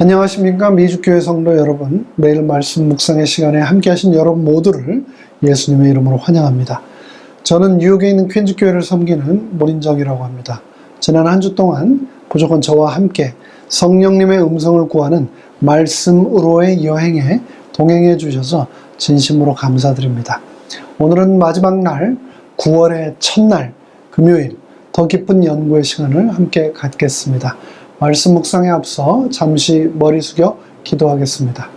안녕하십니까. 미주교회 성도 여러분, 매일 말씀 묵상의 시간에 함께 하신 여러분 모두를 예수님의 이름으로 환영합니다. 저는 뉴욕에 있는 퀸즈교회를 섬기는 문인정이라고 합니다. 지난 한 주 동안 무조건 저와 함께 성령님의 음성을 구하는 말씀으로의 여행에 동행해 주셔서 진심으로 감사드립니다. 오늘은 마지막 날, 9월의 첫날, 금요일, 더 깊은 연구의 시간을 함께 갖겠습니다. 말씀 묵상에 앞서 잠시 머리 숙여 기도하겠습니다.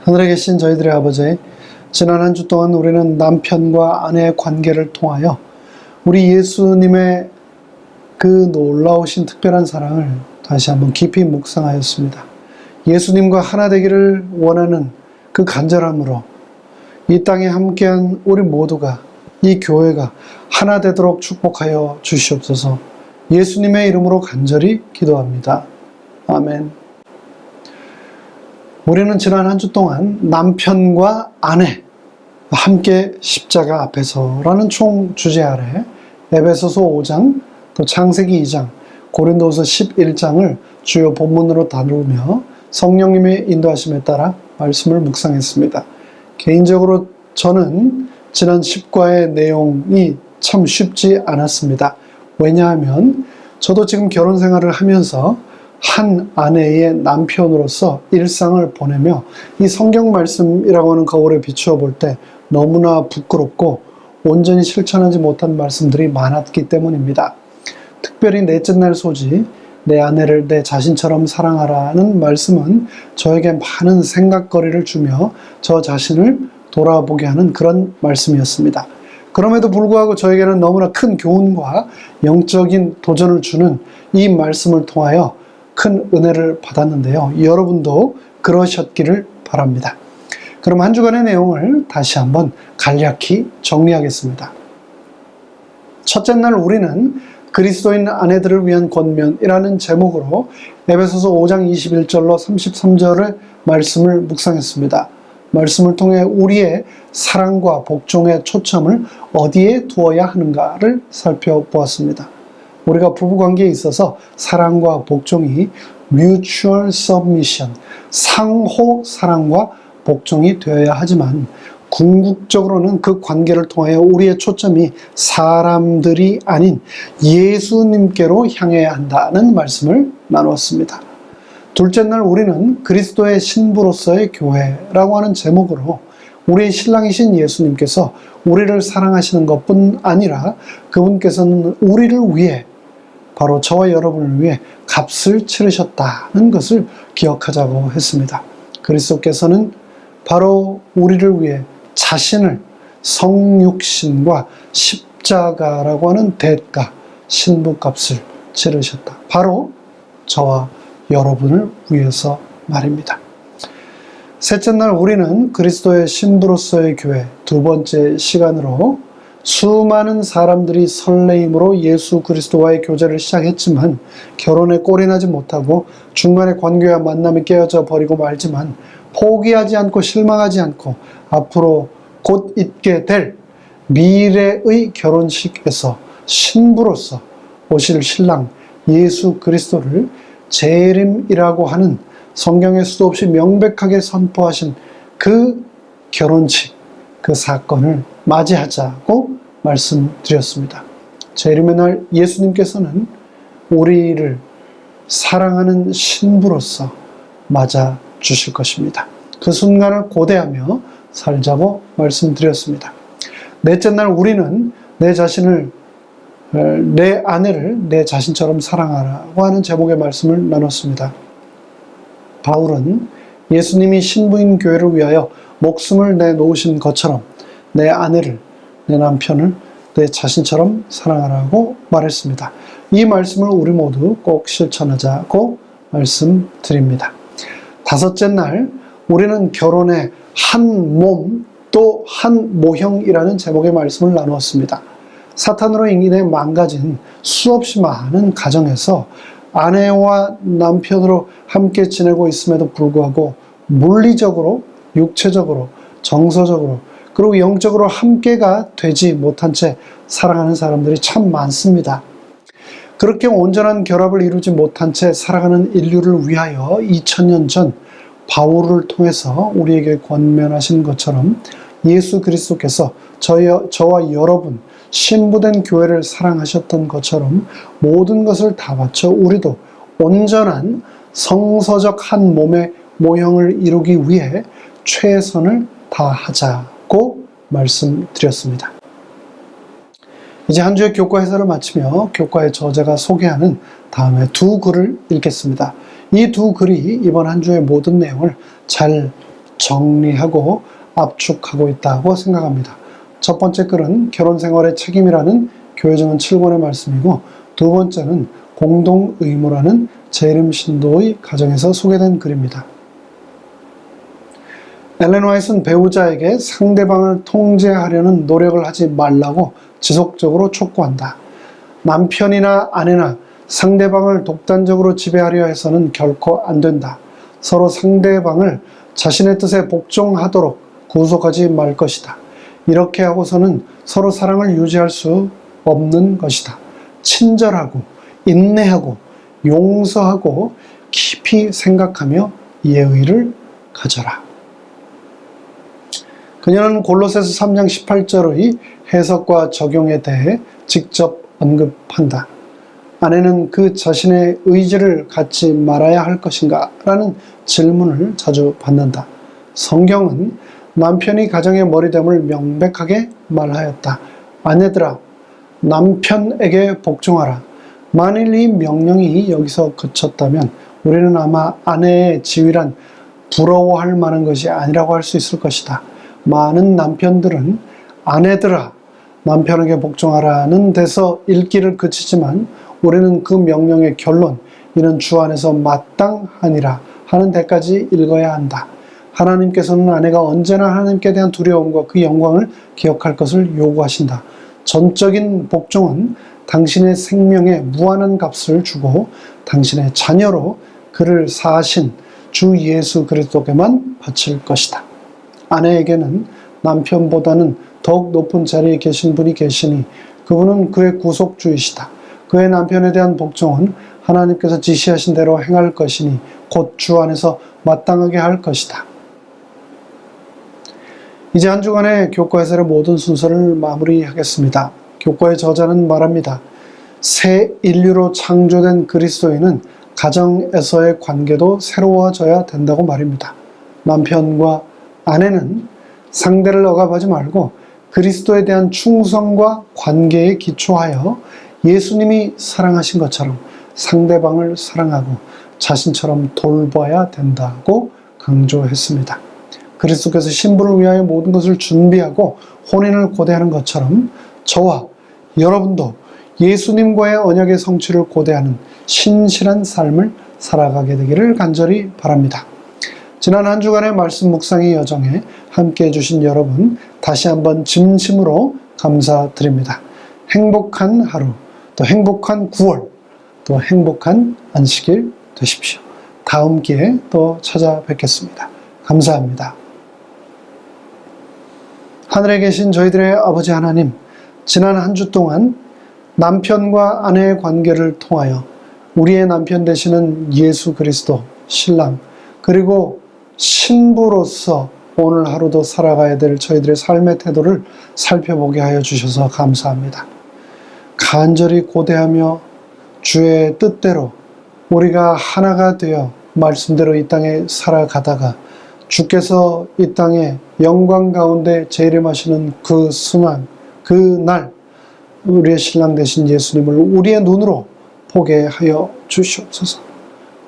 하늘에 계신 저희들의 아버지, 지난 한 주 동안 우리는 남편과 아내의 관계를 통하여 우리 예수님의 그 놀라우신 특별한 사랑을 다시 한번 깊이 묵상하였습니다. 예수님과 하나 되기를 원하는 그 간절함으로 이 땅에 함께한 우리 모두가, 이 교회가 하나 되도록 축복하여 주시옵소서. 예수님의 이름으로 간절히 기도합니다. 아멘. 우리는 지난 한 주 동안 남편과 아내 함께 십자가 앞에서라는 총 주제 아래 에베소서 5장, 또 창세기 2장, 고린도서 11장을 주요 본문으로 다루며 성령님의 인도하심에 따라 말씀을 묵상했습니다. 개인적으로 저는 지난 10과의 내용이 참 쉽지 않았습니다. 왜냐하면 저도 지금 결혼 생활을 하면서 한 아내의 남편으로서 일상을 보내며 이 성경 말씀이라고 하는 거울에 비추어 볼 때 너무나 부끄럽고 온전히 실천하지 못한 말씀들이 많았기 때문입니다. 특별히 넷째 날 소지, 내 아내를 내 자신처럼 사랑하라는 말씀은 저에게 많은 생각거리를 주며 저 자신을 돌아보게 하는 그런 말씀이었습니다. 그럼에도 불구하고 저에게는 너무나 큰 교훈과 영적인 도전을 주는 이 말씀을 통하여 큰 은혜를 받았는데요. 여러분도 그러셨기를 바랍니다. 그럼 한 주간의 내용을 다시 한번 간략히 정리하겠습니다. 첫째 날 우리는 그리스도인 아내들을 위한 권면이라는 제목으로 에베소서 5장 21절로 33절의 말씀을 묵상했습니다. 말씀을 통해 우리의 사랑과 복종의 초점을 어디에 두어야 하는가를 살펴보았습니다. 우리가 부부관계에 있어서 사랑과 복종이 mutual submission, 상호 사랑과 복종이 되어야 하지만 궁극적으로는 그 관계를 통하여 우리의 초점이 사람들이 아닌 예수님께로 향해야 한다는 말씀을 나누었습니다. 둘째 날 우리는 그리스도의 신부로서의 교회라고 하는 제목으로 우리의 신랑이신 예수님께서 우리를 사랑하시는 것뿐 아니라 그분께서는 우리를 위해, 바로 저와 여러분을 위해 값을 치르셨다는 것을 기억하자고 했습니다. 그리스도께서는 바로 우리를 위해 자신을 성육신과 십자가라고 하는 대가, 신부값을 치르셨다. 바로 저와 여러분을 위해서 말입니다. 셋째 날 우리는 그리스도의 신부로서의 교회, 두 번째 시간으로 수많은 사람들이 설레임으로 예수 그리스도와의 교제를 시작했지만 결혼에 꼴이 나지 못하고 중간에 관계와 만남이 깨어져 버리고 말지만 포기하지 않고 실망하지 않고 앞으로 곧 있게 될 미래의 결혼식에서 신부로서 오실 신랑 예수 그리스도를 재림이라고 하는 성경에 수도 없이 명백하게 선포하신 그 결혼식, 그 사건을 맞이하자고 말씀드렸습니다. 재림의 날 예수님께서는 우리를 사랑하는 신부로서 맞아 주실 것입니다. 그 순간을 고대하며 살자고 말씀드렸습니다. 넷째 날 우리는 내 자신을, 내 아내를 내 자신처럼 사랑하라고 하는 제목의 말씀을 나눴습니다. 바울은 예수님이 신부인 교회를 위하여 목숨을 내놓으신 것처럼 내 아내를, 내 남편을 내 자신처럼 사랑하라고 말했습니다. 이 말씀을 우리 모두 꼭 실천하자고 말씀드립니다. 다섯째 날 우리는 결혼의 한 몸 또 한 모형이라는 제목의 말씀을 나누었습니다. 사탄으로 인해 망가진 수없이 많은 가정에서 아내와 남편으로 함께 지내고 있음에도 불구하고 물리적으로, 육체적으로, 정서적으로, 그리고 영적으로 함께가 되지 못한 채 살아가는 사람들이 참 많습니다. 그렇게 온전한 결합을 이루지 못한 채 살아가는 인류를 위하여 2000년 전 바울을 통해서 우리에게 권면하신 것처럼 예수 그리스도께서 저와 여러분 신부된 교회를 사랑하셨던 것처럼 모든 것을 다 바쳐 우리도 온전한 성서적 한 몸의 모형을 이루기 위해 최선을 다하자고 말씀드렸습니다. 이제 한 주의 교과 해설을 마치며 교과의 저자가 소개하는 다음에 두 글을 읽겠습니다. 이 두 글이 이번 한 주의 모든 내용을 잘 정리하고 압축하고 있다고 생각합니다. 첫 번째 글은 결혼생활의 책임이라는 교회증언 7권의 말씀이고, 두 번째는 공동의무라는 재림 신도의 가정에서 소개된 글입니다. 엘렌 화이트는 배우자에게 상대방을 통제하려는 노력을 하지 말라고 지속적으로 촉구한다. 남편이나 아내나 상대방을 독단적으로 지배하려 해서는 결코 안 된다. 서로 상대방을 자신의 뜻에 복종하도록 구속하지 말 것이다. 이렇게 하고서는 서로 사랑을 유지할 수 없는 것이다. 친절하고 인내하고 용서하고 깊이 생각하며 예의를 가져라. 그녀는 골로새서 3장 18절의 해석과 적용에 대해 직접 언급한다. 아내는 그 자신의 의지를 갖지 말아야 할 것인가? 라는 질문을 자주 받는다. 성경은 남편이 가정의 머리됨을 명백하게 말하였다. 아내들아, 남편에게 복종하라. 만일 이 명령이 여기서 그쳤다면 우리는 아마 아내의 지위란 부러워할 만한 것이 아니라고 할 수 있을 것이다. 많은 남편들은 아내들아, 남편에게 복종하라는 데서 읽기를 그치지만 우리는 그 명령의 결론, 이는 주 안에서 마땅하니라 하는 데까지 읽어야 한다. 하나님께서는 아내가 언제나 하나님께 대한 두려움과 그 영광을 기억할 것을 요구하신다. 전적인 복종은 당신의 생명에 무한한 값을 주고 당신의 자녀로 그를 사하신 주 예수 그리스도께만 바칠 것이다. 아내에게는 남편보다는 더욱 높은 자리에 계신 분이 계시니 그분은 그의 구속주이시다. 그의 남편에 대한 복종은 하나님께서 지시하신 대로 행할 것이니 곧 주 안에서 마땅하게 할 것이다. 이제 한 주간의 교과 해설의 모든 순서를 마무리하겠습니다. 교과의 저자는 말합니다. 새 인류로 창조된 그리스도인은 가정에서의 관계도 새로워져야 된다고 말입니다. 남편과 아내는 상대를 억압하지 말고 그리스도에 대한 충성과 관계에 기초하여 예수님이 사랑하신 것처럼 상대방을 사랑하고 자신처럼 돌봐야 된다고 강조했습니다. 그리스도께서 신부를 위하여 모든 것을 준비하고 혼인을 고대하는 것처럼 저와 여러분도 예수님과의 언약의 성취를 고대하는 신실한 삶을 살아가게 되기를 간절히 바랍니다. 지난 한 주간의 말씀 묵상의 여정에 함께해 주신 여러분 다시 한번 진심으로 감사드립니다. 행복한 하루, 또 행복한 9월, 또 행복한 안식일 되십시오. 다음 기회에 또 찾아뵙겠습니다. 감사합니다. 하늘에 계신 저희들의 아버지 하나님, 지난 한 주 동안 남편과 아내의 관계를 통하여 우리의 남편 되시는 예수 그리스도 신랑, 그리고 신부로서 오늘 하루도 살아가야 될 저희들의 삶의 태도를 살펴보게 하여 주셔서 감사합니다. 간절히 고대하며 주의 뜻대로 우리가 하나가 되어 말씀대로 이 땅에 살아가다가 주께서 이 땅에 영광 가운데 재림하시는 그 순환, 그 날 우리의 신랑 되신 예수님을 우리의 눈으로 보게 하여 주시옵소서.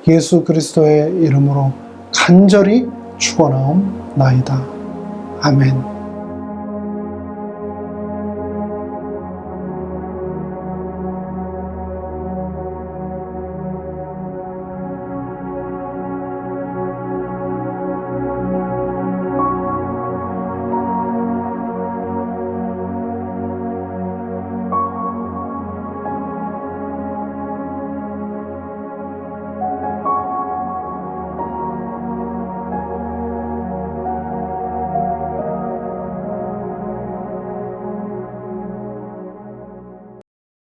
예수 그리스도의 이름으로 간절히 축원하옵나이다. 아멘.